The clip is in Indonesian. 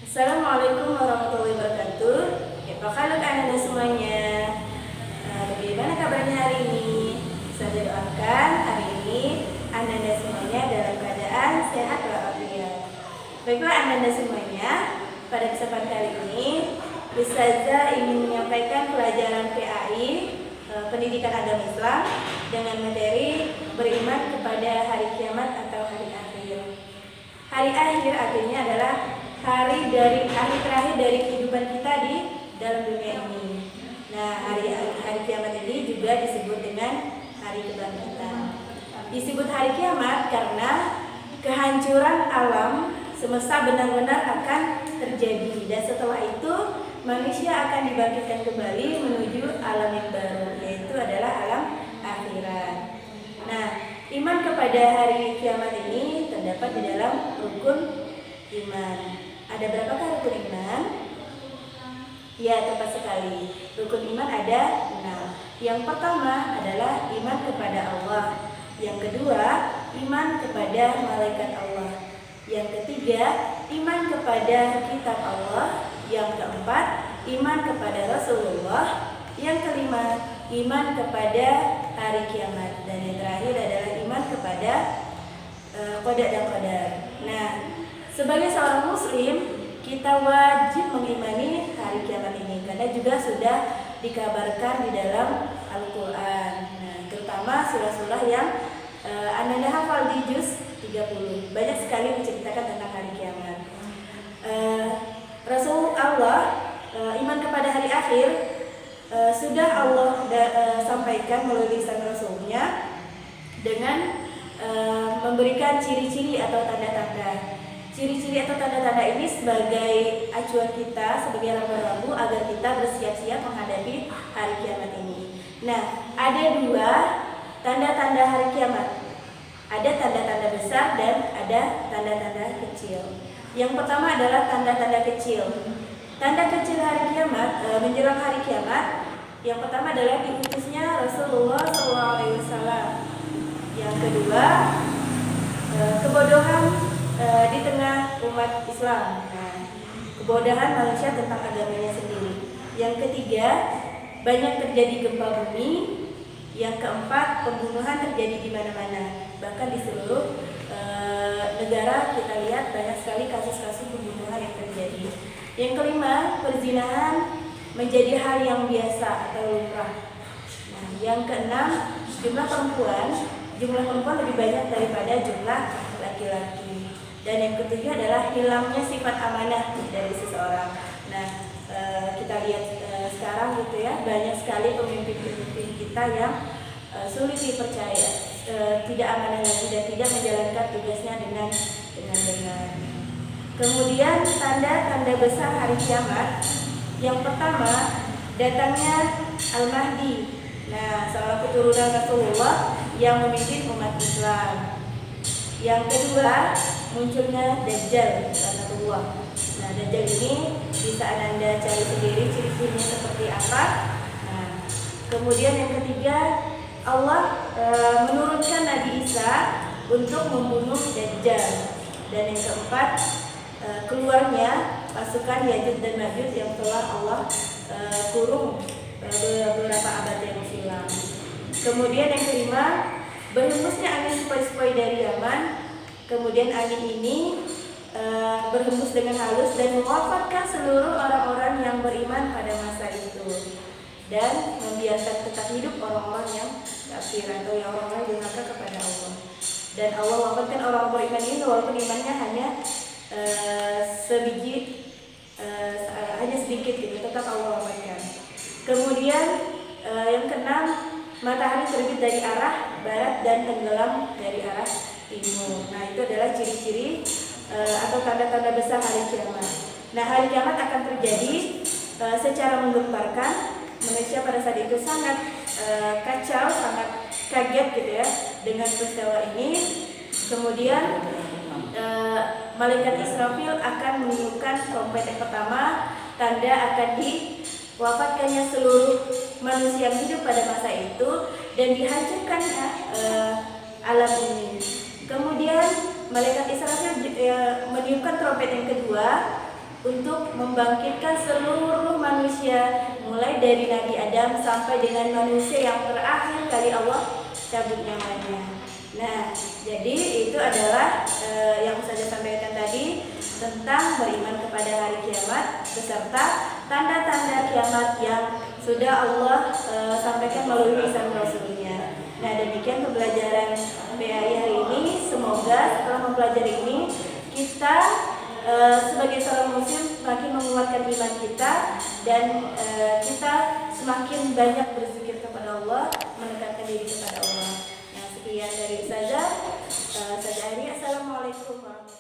Assalamualaikum warahmatullahi wabarakatuh. Ya, apa kabar Anda semuanya? Bagaimana kabarnya hari ini? Saya doakan hari ini Anda semuanya dalam keadaan sehat walafiat. Baiklah Anda semuanya, pada kesempatan kali ini Ustazah ingin menyampaikan pelajaran PAI, Pendidikan Agama Islam, dengan materi beriman kepada hari kiamat atau hari akhir. Hari akhir artinya adalah hari terakhir dari kehidupan kita di dalam dunia ini. Nah, hari kiamat ini juga disebut dengan hari kebangkitan. Disebut hari kiamat karena kehancuran alam semesta benar-benar akan terjadi, dan setelah itu manusia akan dibangkitkan kembali menuju alam yang baru, yaitu adalah alam akhirat. Nah, iman kepada hari kiamat ini terdapat di dalam rukun iman. Ada berapakah rukun iman? Ya, tepat sekali. Rukun iman ada 6. Yang pertama adalah iman kepada Allah. Yang kedua, iman kepada malaikat Allah. Yang ketiga, iman kepada kitab Allah. Yang keempat, iman kepada Rasulullah. Yang kelima, iman kepada hari kiamat. Dan yang terakhir adalah iman kepada qada dan qadar. Nah, sebagai seorang muslim, kita wajib mengimani hari kiamat ini karena juga sudah dikabarkan di dalam Al-Qur'an. Nah, terutama surah-surah yang Anda hafal di juz 30. Banyak sekali menceritakan tentang hari kiamat. Rasulullah iman kepada hari akhir sudah Allah sampaikan melalui lisan Rasulnya dengan memberikan ciri-ciri atau tanda-tanda. Ciri-ciri atau tanda-tanda ini sebagai acuan kita, sebagai rambu-rambu agar kita bersiap-siap menghadapi hari kiamat ini. Nah, ada 2 tanda-tanda hari kiamat. Ada tanda-tanda besar dan ada tanda-tanda kecil. Yang pertama adalah tanda-tanda kecil. Tanda kecil hari kiamat, menjelang hari kiamat, yang pertama adalah diutusnya Rasulullah SAW. Yang kedua, kebodohan di tengah umat Islam. Nah, kebodohan manusia tentang agamanya sendiri. Yang ketiga, banyak terjadi gempa bumi. Yang keempat, pembunuhan terjadi di mana-mana. Bahkan di seluruh negara kita lihat banyak sekali kasus-kasus pembunuhan yang terjadi. Yang kelima, perzinahan menjadi hal yang biasa atau lumrah. Nah, yang keenam, jumlah perempuan lebih banyak daripada jumlah laki-laki. Dan yang ketiga adalah hilangnya sifat amanah dari seseorang. Nah, kita lihat sekarang gitu ya, banyak sekali pemimpin-pemimpin kita yang sulit dipercaya, tidak amanah lagi dan tidak menjalankan tugasnya dengan benar. Kemudian tanda-tanda besar hari kiamat. Yang pertama, datangnya Al-Mahdi. Nah, seorang keturunan Rasulullah yang memimpin umat Islam. Yang kedua, munculnya Dajjal, Sanatullah. Nah, Dajjal ini bisa Anda cari sendiri ciri-cirinya seperti apa. Nah, kemudian yang ketiga, Allah menurunkan Nabi Isa untuk membunuh Dajjal. Dan yang keempat, keluarnya pasukan Ya'juj dan Ma'juj yang telah Allah kurung beberapa abad yang silam. Kemudian yang kelima, berhembusnya angin sepoi-sepoi dari Yaman. Kemudian angin ini berhembus dengan halus dan mewafatkan seluruh orang-orang yang beriman pada masa itu, dan membiarkan tetap hidup orang-orang yang kafir atau yang orang-orang durhaka kepada Allah. Dan Allah wafatkan orang beriman ini walaupun imannya hanya hanya sedikit gitu, tetap Allah wafatkan. Kemudian yang keenam, matahari terbit dari arah barat dan tenggelam dari arah timur. Nah, itu adalah ciri-ciri atau tanda-tanda besar hari kiamat. Nah, hari kiamat akan terjadi secara menggemparkan. Manusia pada saat itu sangat kacau, sangat kaget gitu ya dengan peristiwa ini. Kemudian malaikat Israfil akan meniupkan trompet yang pertama, tanda akan diwafatkannya seluruh manusia yang hidup pada masa itu dan dihancurkannya alam ini. Kemudian malaikat Israfil meniupkan trompet yang kedua untuk membangkitkan seluruh manusia, mulai dari Nabi Adam sampai dengan manusia yang terakhir kali Allah cabut nyawanya. Nah, jadi itu adalah yang saya sampaikan tadi tentang beriman kepada hari kiamat beserta tanda-tanda kiamat yang sudah Allah sampaikan melalui lisan Rasulnya. Nah, demikian pembelajaran PAI hari ini. Semoga setelah mempelajari ini kita sebagai seorang muslim semakin menguatkan iman kita dan kita semakin banyak berzikir kepada Allah, mendekatkan diri kepada Allah. Nah, sekian dari saya. Assalamualaikum warahmatullahi wabarakatuh.